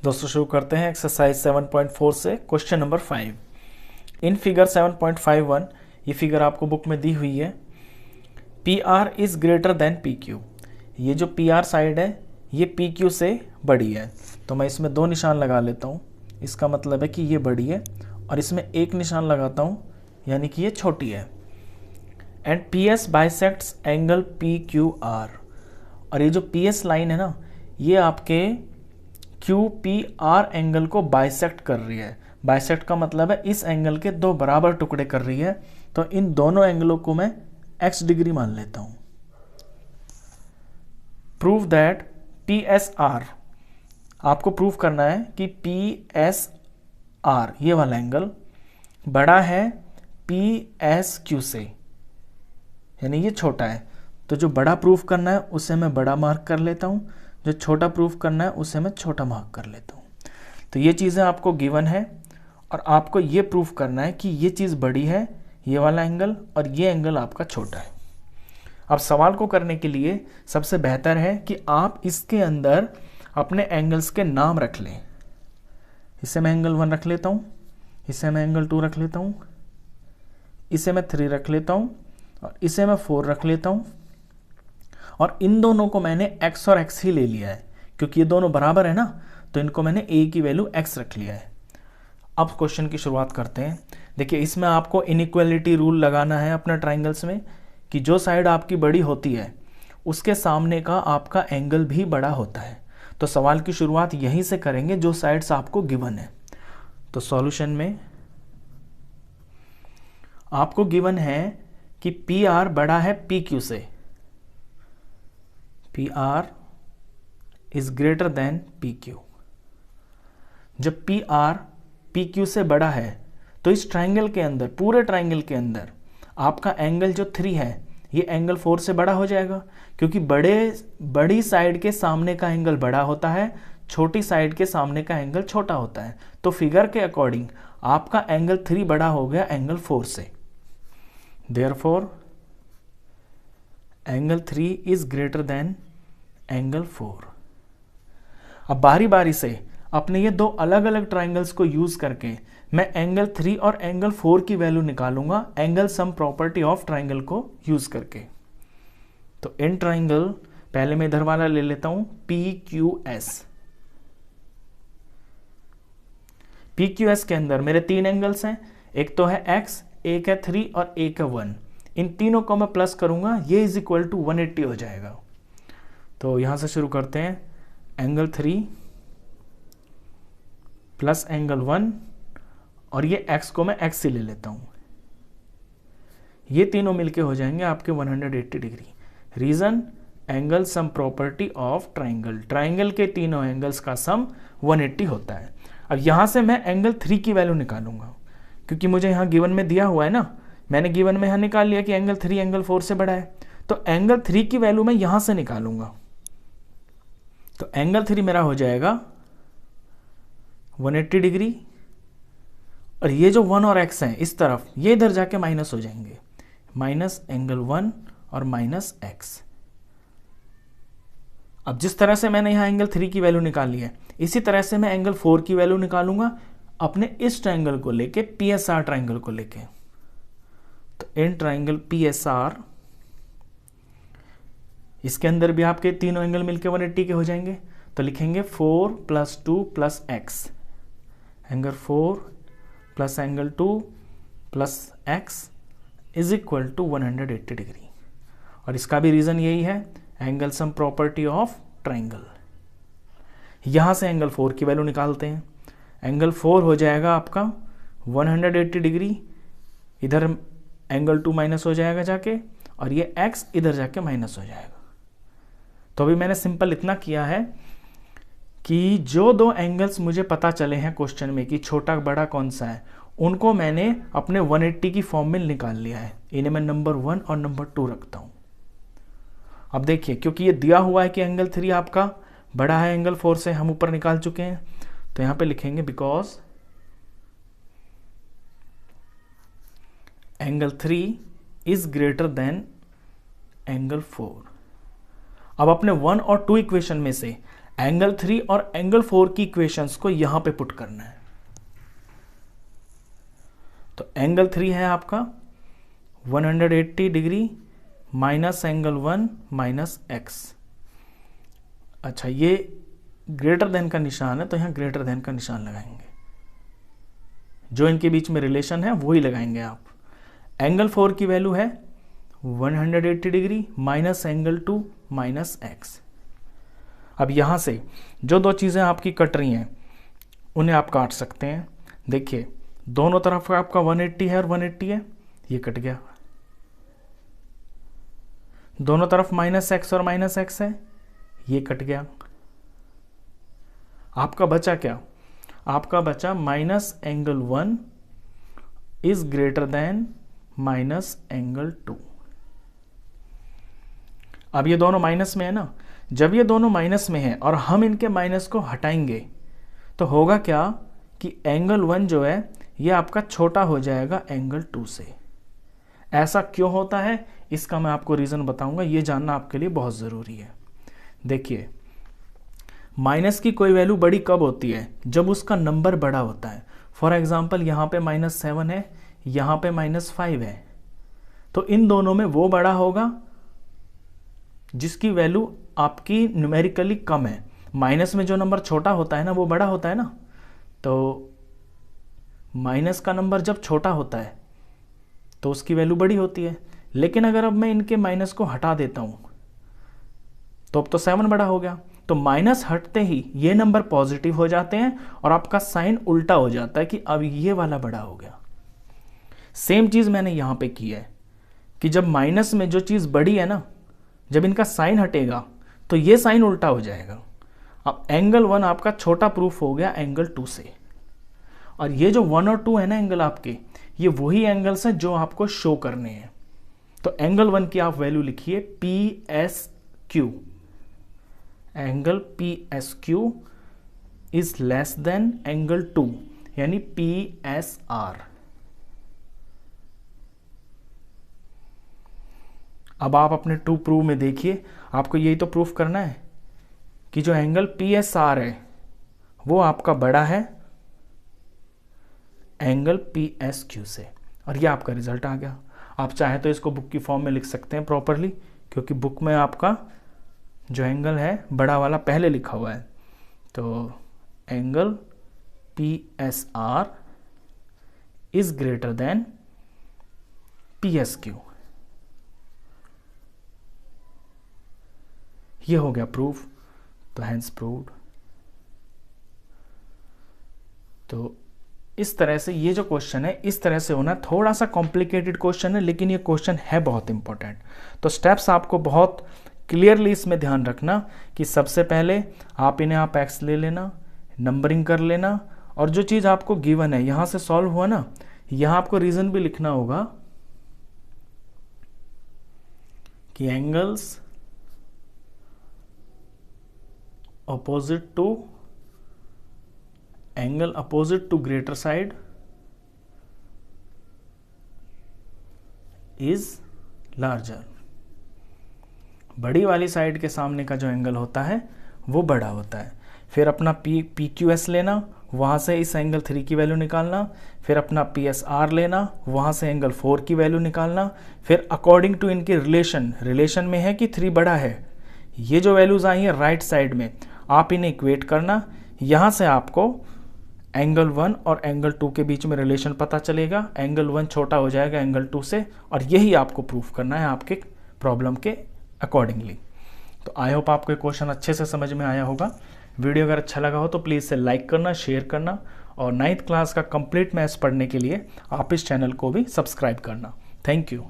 दोस्तों शुरू करते हैं एक्सरसाइज 7.4 से क्वेश्चन नंबर 5। इन फिगर 7.51 ये फिगर आपको बुक में दी हुई है। P R is greater than P Q. ये जो पी आर साइड है ये पी क्यू से बड़ी है, तो मैं इसमें 2 निशान लगा लेता हूँ। इसका मतलब है कि ये बड़ी है, और इसमें 1 निशान लगाता हूँ, यानी कि ये छोटी है। And P S bisects angle P Q R. और ये जो पी एस लाइन है ना, ये आपके क्यू पी आर एंगल को बाइसेक्ट कर रही है। बाइसेक्ट का मतलब है इस एंगल के 2 बराबर टुकड़े कर रही है। तो इन दोनों एंगलों को मैं x डिग्री मान लेता हूं। Prove that P S R, आपको प्रूव करना है कि पी एस आर ये वाला एंगल बड़ा है पी एस क्यू से, यानी ये छोटा है। तो जो बड़ा प्रूफ करना है उसे मैं बड़ा मार्क कर लेता हूं, जो छोटा प्रूफ करना है उसे मैं छोटा मार्क कर लेता हूँ। तो ये चीज़ें आपको गिवन है, और आपको ये प्रूफ करना है कि ये चीज़ बड़ी है, ये वाला एंगल, और ये एंगल आपका छोटा है। अब सवाल को करने के लिए सबसे बेहतर है कि आप इसके अंदर अपने एंगल्स के नाम रख लें। इसे मैं एंगल 1 रख लेता हूँ, इसे मैं एंगल 2 रख लेता हूँ, इसे मैं 3 रख लेता हूँ, और इसे मैं 4 रख लेता हूँ। और इन दोनों को मैंने x और x ही ले लिया है, क्योंकि ये दोनों बराबर है ना, तो इनको मैंने a की वैल्यू x रख लिया है। अब क्वेश्चन की शुरुआत करते हैं। देखिए, इसमें आपको इनइक्वालिटी रूल लगाना है अपने ट्राइंगल्स में, कि जो साइड आपकी बड़ी होती है उसके सामने का आपका एंगल भी बड़ा होता है। तो सवाल की शुरुआत यहीं से करेंगे, जो साइड्स आपको गिवन है। तो सॉल्यूशन में आपको गिवन है कि पी आर बड़ा है पी क्यू से, P R is greater than P Q. जब पी आर पी क्यू से बड़ा है तो इस ट्राइंगल के अंदर, पूरे ट्राइंगल के अंदर आपका एंगल जो 3 है ये एंगल 4 से बड़ा हो जाएगा, क्योंकि बड़ी साइड के सामने का एंगल बड़ा होता है, छोटी साइड के सामने का एंगल छोटा होता है। तो फिगर के अकॉर्डिंग आपका एंगल 3 बड़ा हो गया एंगल 4 से। Therefore angle 3 is greater than angle 4। अब बारी बारी से अपने ये 2 अलग अलग ट्राइंगल्स को यूज करके मैं एंगल 3 और एंगल 4 की वैल्यू निकालूंगा, angle sum property of triangle को यूज करके। तो इन ट्राइंगल पहले मैं इधर वाला ले लेता हूं, P Q S. P Q S के अंदर मेरे 3 एंगल्स हैं, एक तो है x, एक है 3 और एक है 1। इन तीनों को मैं प्लस करूंगा, ये इज इक्वल टू 180 हो जाएगा। तो यहां से शुरू करते हैं। एंगल 3 प्लस एंगल 1, और ये x को मैं x से ले लेता हूं। ये तीनों मिलके हो जाएंगे आपके 180 degree. Reason, angle sum property of triangle. Triangle के तीनों एंगल्स का सम 180 होता है। अब यहां से मैं एंगल 3 की वैल्यू निकालूंगा, क्योंकि मुझे यहां गिवन में दिया हुआ है ना, मैंने गिवन में यहां निकाल लिया कि एंगल 3 एंगल 4 से बड़ा है। तो एंगल 3 की वैल्यू मैं यहां से निकालूंगा। तो एंगल 3 मेरा हो जाएगा 180 डिग्री, और ये जो 1 और x हैं इस तरफ, ये इधर जाके माइनस हो जाएंगे, माइनस एंगल 1 और माइनस x। अब जिस तरह से मैंने यहां एंगल 3 की वैल्यू निकाली है, इसी तरह से मैं एंगल 4 की वैल्यू निकालूंगा अपने इस ट्राइंगल को लेके, पी एस आर ट्राइंगल को लेके। तो in triangle P S R, इसके अंदर भी आपके तीनों एंगल मिलके 180 के हो जाएंगे। तो लिखेंगे 4 + 2 + x, angle 4 plus angle 2 plus x is equal to 180 degree. और इसका भी रीजन यही है, angle sum property of triangle. यहां से एंगल 4 की वैल्यू निकालते हैं। एंगल 4 हो जाएगा आपका 180 डिग्री, इधर एंगल 2 माइनस हो जाएगा जाके, और ये x इधर जाके माइनस हो जाएगा। तो अभी मैंने सिंपल इतना किया है कि जो 2 एंगल्स मुझे पता चले हैं क्वेश्चन में कि छोटा बड़ा कौन सा है, उनको मैंने अपने 180 की फॉर्म में निकाल लिया है। इन्हें मैं नंबर 1 और नंबर 2 रखता हूं। अब देखिए, क्योंकि ये दिया हुआ है कि एंगल 3 आपका बड़ा है एंगल 4 से, हम ऊपर निकाल चुके हैं, तो यहां पे लिखेंगे because angle 3 is greater than angle 4। अब अपने 1 और 2 इक्वेशन में से एंगल 3 और एंगल 4 की इक्वेशंस को यहां पे पुट करना है। तो एंगल 3 है आपका 180 degree minus angle 1 minus x. अच्छा, ये ग्रेटर देन का निशान है तो यहां ग्रेटर देन का निशान लगाएंगे, जो इनके बीच में रिलेशन है वही लगाएंगे आप। एंगल 4 की वैल्यू है 180 degree minus angle 2 minus x. अब यहां से जो दो चीजें आपकी कट रही हैं उन्हें आप काट सकते हैं। देखिए, दोनों तरफ का आपका 180 है और 180 है, ये कट गया। दोनों तरफ माइनस एक्स और माइनस एक्स है, ये कट गया। आपका बचा क्या? आपका बचा minus angle 1 is greater than minus angle 2। अब ये दोनों माइनस में है ना, जब ये दोनों माइनस में है और हम इनके माइनस को हटाएंगे तो होगा क्या कि एंगल 1 जो है ये आपका छोटा हो जाएगा एंगल 2 से। ऐसा क्यों होता है इसका मैं आपको रीजन बताऊंगा, ये जानना आपके लिए बहुत जरूरी है। देखिए, माइनस की कोई वैल्यू बड़ी कब होती है? जब उसका नंबर बड़ा होता है। फॉर एग्जाम्पल यहाँ पे -7 है, यहाँ पे -5 है, तो इन दोनों में वो बड़ा होगा जिसकी वैल्यू आपकी न्यूमेरिकली कम है। माइनस में जो नंबर छोटा होता है ना वो बड़ा होता है ना, तो माइनस का नंबर जब छोटा होता है तो उसकी वैल्यू बड़ी होती है। लेकिन अगर अब मैं इनके माइनस को हटा देता हूं तो अब तो 7 बड़ा हो गया, तो माइनस हटते ही ये नंबर पॉजिटिव हो जाते हैं और आपका साइन उल्टा हो जाता है कि अब ये वाला बड़ा हो गया। सेम चीज मैंने यहां पे की है कि जब माइनस में जो चीज बड़ी है ना, जब इनका साइन हटेगा तो ये साइन उल्टा हो जाएगा। अब एंगल 1 आपका छोटा प्रूफ हो गया एंगल 2 से, और ये जो 1 और 2 है ना एंगल आपके, ये वही एंगल्स हैं जो आपको शो करने हैं। तो एंगल 1 की आप वैल्यू लिखिए PSQ। Angle PSQ is less than angle 2 यानी PSR। अब आप अपने टू प्रूव में देखिए, आपको यही तो प्रूफ करना है कि जो एंगल PSR है वो आपका बड़ा है एंगल PSQ से, और ये आपका रिजल्ट आ गया। आप चाहे तो इसको बुक की फॉर्म में लिख सकते हैं प्रॉपरली, क्योंकि बुक में आपका जो एंगल है बड़ा वाला पहले लिखा हुआ है। तो angle PSR is greater than PSQ। ये हो गया प्रूफ, तो हैंस प्रूव्ड। तो इस तरह से ये जो क्वेश्चन है इस तरह से होना, थोड़ा सा कॉम्प्लिकेटेड क्वेश्चन है लेकिन ये क्वेश्चन है बहुत इंपॉर्टेंट। तो स्टेप्स आपको बहुत क्लियरली इसमें ध्यान रखना कि सबसे पहले आप इन्हें आप एक्स ले लेना, नंबरिंग कर लेना, और जो चीज़ आपको गिवन है यहां से सॉल्व हुआ ना, यहां आपको रीजन भी लिखना होगा कि angles opposite to angle opposite to greater side is larger। बड़ी वाली साइड के सामने का जो एंगल होता है वो बड़ा होता है। फिर अपना PQS लेना, वहाँ से इस एंगल 3 की वैल्यू निकालना, फिर अपना PSR लेना, वहाँ से एंगल 4 की वैल्यू निकालना, फिर अकॉर्डिंग टू इनके रिलेशन में है कि 3 बड़ा है, ये जो वैल्यूज आई हैं राइट साइड में आप इन्हें इक्वेट करना। यहाँ से आपको एंगल 1 और एंगल 2 के बीच में रिलेशन पता चलेगा, एंगल 1 छोटा हो जाएगा एंगल 2 से, और यही आपको प्रूफ करना है आपके प्रॉब्लम के अकॉर्डिंगली। तो आई होप आपको ये क्वेश्चन अच्छे से समझ में आया होगा। वीडियो अगर अच्छा लगा हो तो प्लीज़ इसे लाइक करना, शेयर करना, और 9th क्लास का कंप्लीट मैथ्स पढ़ने के लिए आप इस चैनल को भी सब्सक्राइब करना। Thank you.